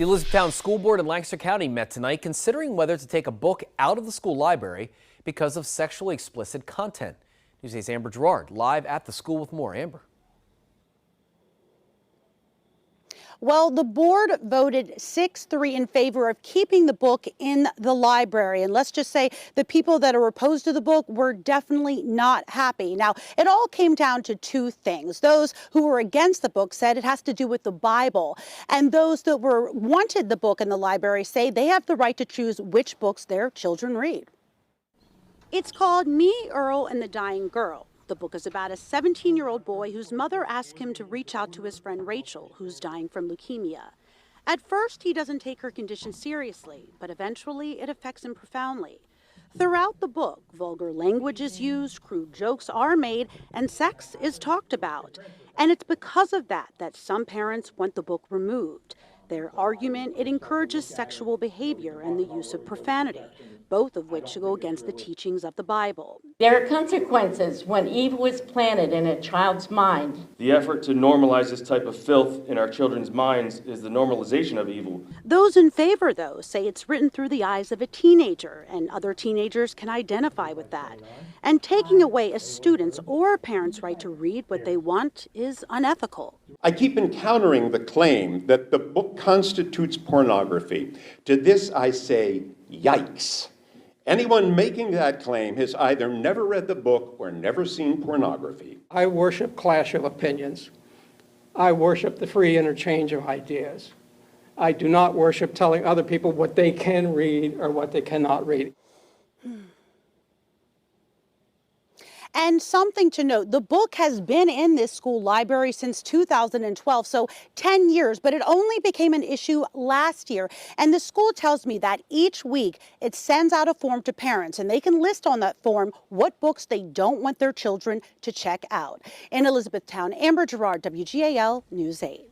The Elizabethtown School Board in Lancaster County met tonight considering whether to take a book out of the school library because of sexually explicit content. Newsday's Amber Gerard live at the school with more. Amber. Well, the board voted 6-3 in favor of keeping the book in the library. And let's just say the people that are opposed to the book were definitely not happy. Now, it all came down to two things. Those who were against the book said it has to do with the Bible. And those that wanted the book in the library say they have the right to choose which books their children read. It's called Me, Earl, and the Dying Girl. The book is about a 17-year-old boy whose mother asked him to reach out to his friend Rachel, who's dying from leukemia. At first, he doesn't take her condition seriously, but eventually it affects him profoundly. Throughout the book, vulgar language is used, crude jokes are made, and sex is talked about. And it's because of that that some parents want the book removed. Their argument, it encourages sexual behavior and the use of profanity, both of which go against the teachings of the Bible. There are consequences when evil is planted in a child's mind. The effort to normalize this type of filth in our children's minds is the normalization of evil. Those in favor, though, say it's written through the eyes of a teenager, and other teenagers can identify with that. And taking away a student's or a parent's right to read what they want is unethical. I keep encountering the claim that the book constitutes pornography. To this I say, yikes. Anyone making that claim has either never read the book or never seen pornography. I worship clash of opinions. I worship the free interchange of ideas. I do not worship telling other people what they can read or what they cannot read. And something to note, the book has been in this school library since 2012, so 10 years, but it only became an issue last year. And the school tells me that each week it sends out a form to parents, and they can list on that form what books they don't want their children to check out. In Elizabethtown, Amber Gerard, WGAL News 8.